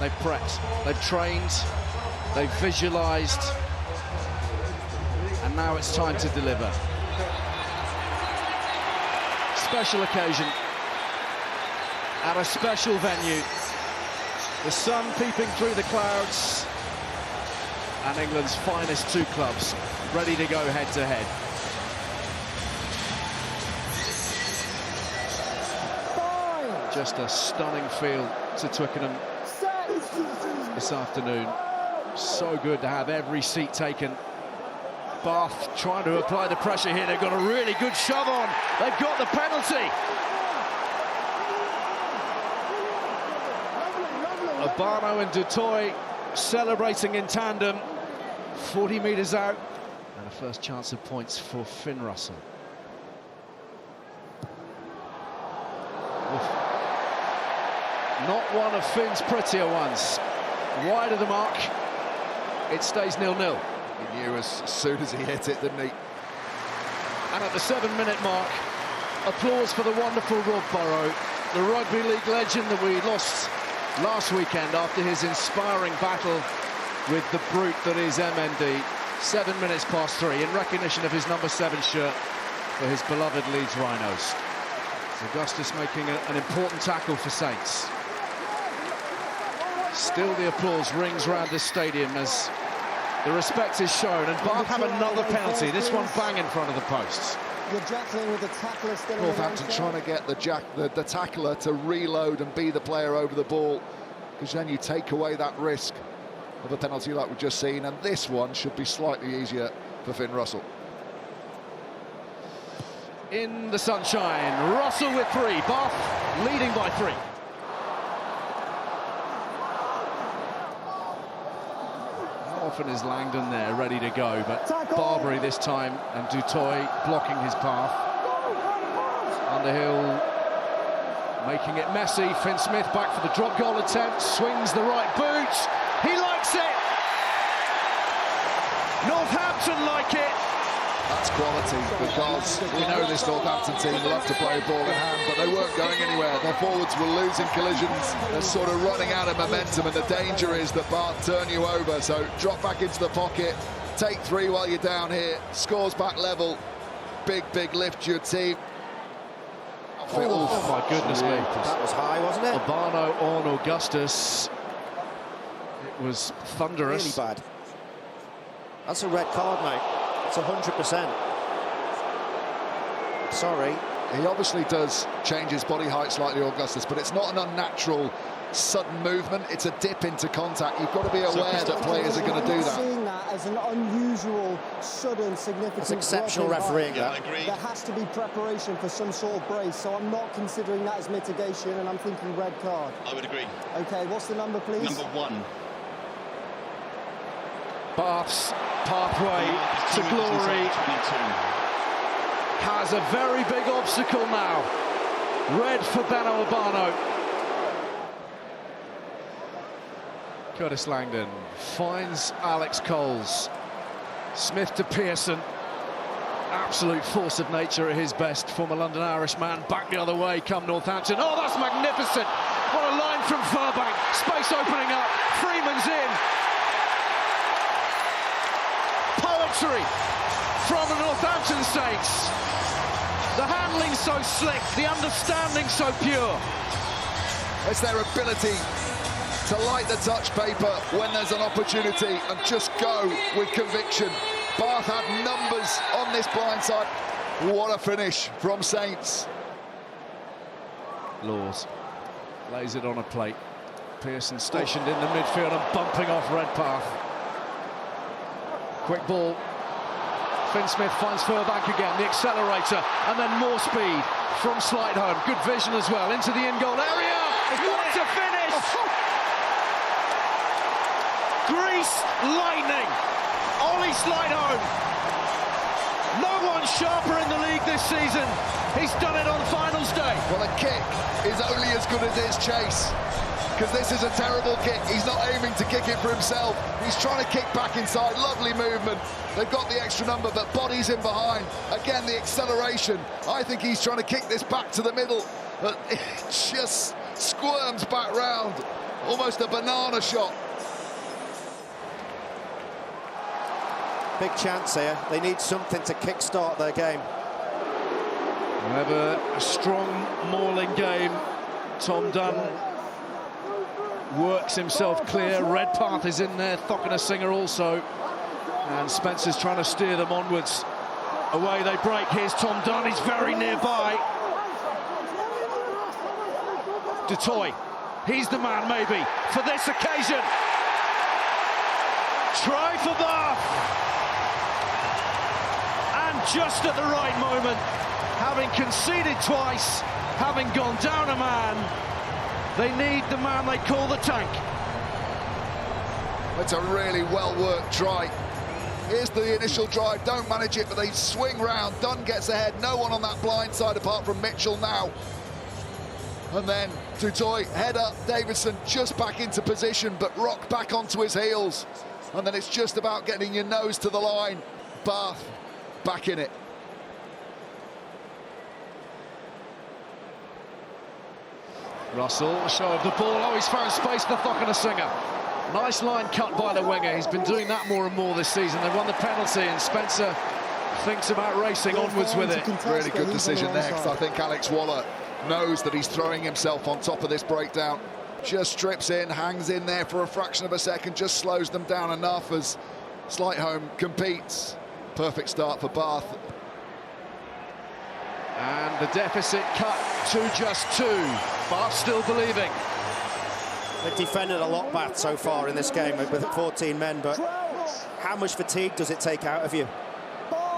They've prepped, they've trained, they've visualised, and now it's time to deliver. Special occasion at a special venue. The sun peeping through the clouds, and England's finest two clubs ready to go head-to-head. Just a stunning field to Twickenham this afternoon. So good to have every seat taken. Bath trying to apply the pressure here. They've got a really good shove on. They've got the penalty. Urbano and Dutoy celebrating in tandem. 40 metres out. And a first chance of points for Finn Russell. Oof. Not one of Finn's prettier ones. Wide of the mark. It stays 0-0. He knew as soon as he hit it, didn't he? And at the 7-minute mark, applause for the wonderful Rob Burrow, the rugby league legend that we lost last weekend after his inspiring battle with the brute that is MND. 7 minutes past 3, in recognition of his number 7 shirt for his beloved Leeds Rhinos. Augustus making an important tackle for Saints. Still the applause rings round the stadium as the respect is shown, and Bath have another penalty, this one bang in front of the posts. Northampton trying to get the tackler to reload and be the player over the ball, because then you take away that risk of a penalty like we've just seen, and this one should be slightly easier for Finn Russell. In the sunshine, Russell with 3, Bath leading by 3. Often is Langdon there, ready to go, but Barbary this time, and Dutoy blocking his path. Underhill making it messy. Finn Smith back for the drop goal attempt, swings the right boot. He likes it. Northampton like it. That's quality, because we know this Northampton team love to play ball in hand, but they weren't going anywhere. Their forwards were losing collisions. They're sort of running out of momentum, and the danger is that Bath turn you over. So drop back into the pocket, take 3 while you're down here, scores back level, big lift to your team. Oh my goodness me. That was high, wasn't it? Urbano on Augustus. It was thunderous. Really bad. That's a red card, mate. It's 100%. Sorry. He obviously does change his body height slightly, Augustus, but it's not an unnatural sudden movement. It's a dip into contact. You've got to be aware that players are going to do that. Seeing that as an unusual, sudden, significant. That's exceptional refereeing. Yeah, there has to be preparation for some sort of brace, so I'm not considering that as mitigation, and I'm thinking red card. I would agree. Okay, what's the number, please? Number 1. Bath's pathway to glory has a very big obstacle now. Red for Beno Urbano. Curtis Langdon finds Alex Coles. Smith to Pearson. Absolute force of nature at his best. Former London Irish man. Back the other way come Northampton. Oh, that's magnificent. What a line from Furbank. Space opening up. Freeman's in. Poetry from the Northampton Saints. The handling so slick, the understanding so pure. It's their ability to light the touch paper when there's an opportunity and just go with conviction. Bath had numbers on this blindside. What a finish from Saints. Laws lays it on a plate. Pearson stationed in the midfield and bumping off Redpath. Quick ball. Finn Smith finds Furbank again, the accelerator, and then more speed from Slightholme. Good vision as well, into the in-goal area. What a finish! Grease lightning. Ollie Slightholme. No one sharper in the league this season. He's done it on finals day. Well, a kick is only as good as its chase, because this is a terrible kick. He's not aiming to kick it for himself. He's trying to kick back inside. Lovely movement. They've got the extra number, but body's in behind. Again, the acceleration. I think he's trying to kick this back to the middle, but it just squirms back round. Almost a banana shot. Big chance here. They need something to kick-start their game. However, a strong mauling game. Tom Dunn works himself clear. Redpath is in there, Singer also. And Spencer's trying to steer them onwards. Away they break. Here's Tom Dunn, he's very nearby. Dutoy, he's the man maybe for this occasion. Try for Bath. And just at the right moment, having conceded twice, having gone down a man, they need the man they call the tank. It's a really well-worked try. Here's the initial drive, don't manage it, but they swing round. Dunn gets ahead, no one on that blind side apart from Mitchell now. And then Dutoy, head up, Davidson just back into position, but Rock back onto his heels. And then it's just about getting your nose to the line. Bath back in it. Russell, a show of the ball. Oh, he's found space for Singer. Nice line cut by the winger. He's been doing that more and more this season. They won the penalty, and Spencer thinks about racing onwards with it. Really good decision there, because I think Alex Waller knows that he's throwing himself on top of this breakdown. Just strips in, hangs in there for a fraction of a second, just slows them down enough as Slightholme competes. Perfect start for Bath. And the deficit cut to just 2. Bath still believing. They've defended a lot, Bath, so far in this game with 14 men, but how much fatigue does it take out of you?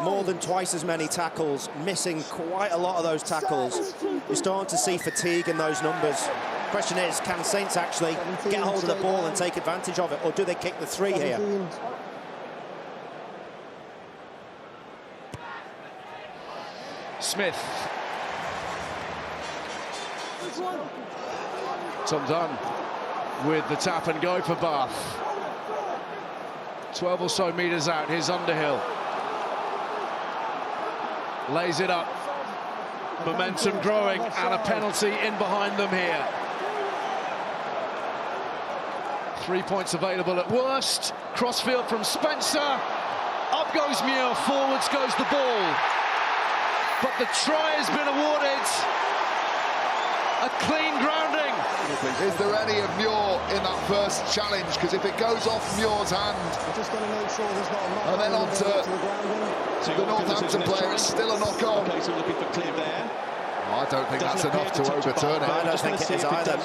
More than twice as many tackles, missing quite a lot of those tackles. You're starting to see fatigue in those numbers. Question is, can Saints actually get hold of the ball and take advantage of it, or do they kick the 3 here? Smith. Tom Dunn with the tap and go for Bath. 12 or so metres out, here's Underhill. Lays it up. Momentum growing, and a penalty in behind them here. 3 points available at worst. Crossfield from Spencer. Up goes Muir, forwards goes the ball. But the try has been awarded. A clean grounding. Is there any of Muir in that first challenge? Because if it goes off Muir's hand, just going to make sure there's not a knock and then on to the Northampton player, it's still a knock on. Okay, so looking for clear there. I don't think that's enough to overturn it. I don't think it is either.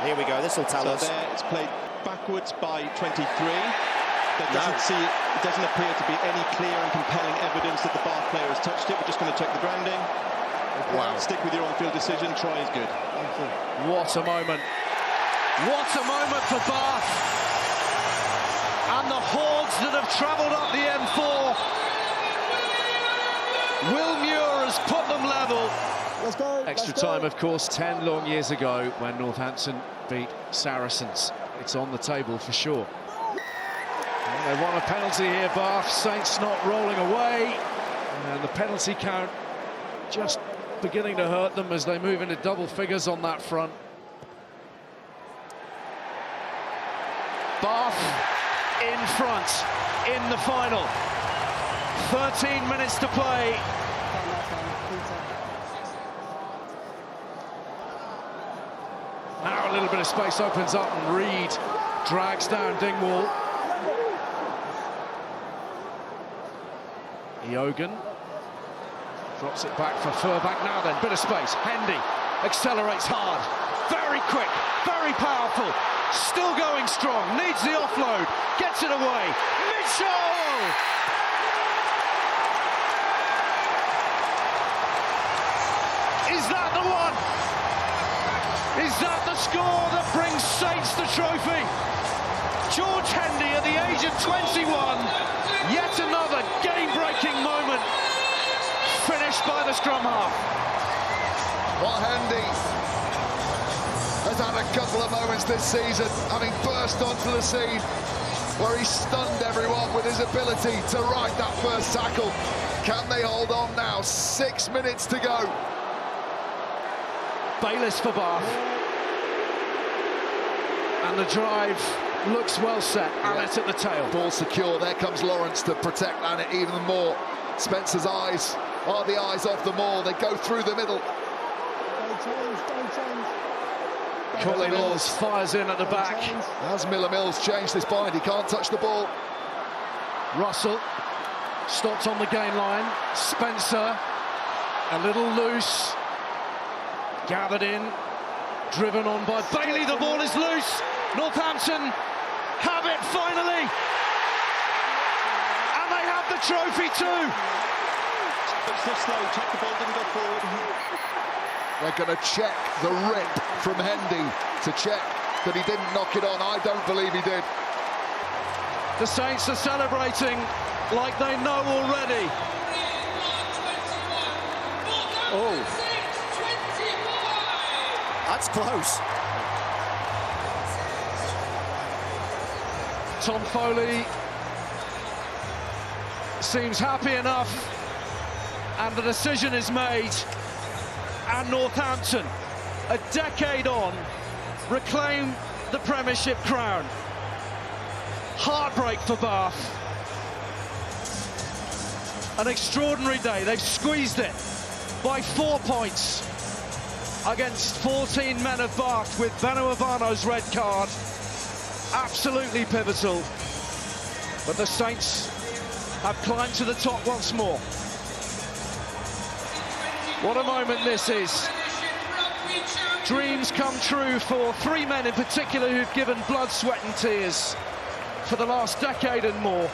Here we go, this will tell us. There, it's played backwards by 23. There doesn't appear to be any clear and compelling evidence that the Bath player has touched it. We're just going to check the grounding. Wow. Stick with your on-field decision. Try is good. What a moment. What a moment for Bath. And the hordes that have travelled up the M4. Will Muir has put them level. Let's go. Extra time, of course, 10 long years ago when Northampton beat Saracens. It's on the table for sure. And they won a penalty here, Bath. Saints not rolling away. And the penalty count just beginning to hurt them as they move into double figures on that front. Bath in front in the final. 13 minutes to play. Now a little bit of space opens up and Reed drags down Dingwall. Eogan drops it back for Furbank. Now then, bit of space. Hendy accelerates hard. Very quick, very powerful. Still going strong. Needs the offload. Gets it away. Mitchell! Is that the one? Is that the score that brings Saints the trophy? George Hendy at the age of 21. Yet another game-breaking moment. Finished by the scrum half. Well, Hendy has had a couple of moments this season, having burst onto the scene where he stunned everyone with his ability to ride that first tackle. Can they hold on now? 6 minutes to go. Bayliss for Bath. And the drive looks well set. Annett at the tail. Ball secure. There comes Lawrence to protect Annett even more. Spencer's eyes are the eyes of them all. They go through the middle. Don't change. Courtney Laws fires in at the back. Has Miller Mills changed his mind? He can't touch the ball. Russell stopped on the gain line. Spencer a little loose. Gathered in. Driven on by Bailey. The ball is loose. Northampton have it finally. And they have the trophy too. It's still slow. Check the ball didn't go forward. They're going to check the rip from Hendy to check that he didn't knock it on. I don't believe he did. The Saints are celebrating like they know already. Oh, that's close. Tom Foley seems happy enough, and the decision is made. And Northampton, a decade on, reclaim the Premiership crown. Heartbreak for Bath. An extraordinary day. They've squeezed it by 4 points against 14 men of Bath with Beno Ivano's red card. Absolutely pivotal. But the Saints have climbed to the top once more. What a moment this is. Dreams come true for 3 men in particular who've given blood, sweat and tears for the last decade and more.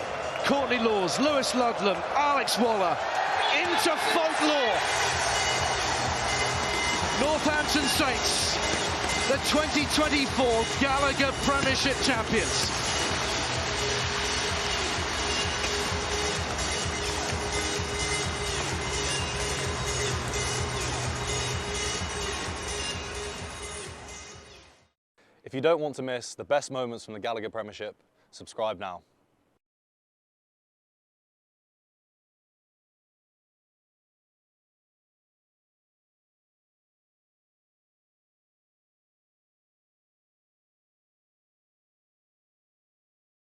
Courtney Laws, Lewis Ludlam, Alex Waller, into folklore. Northampton Saints, the 2024 Gallagher Premiership champions. If you don't want to miss the best moments from the Gallagher Premiership, subscribe now.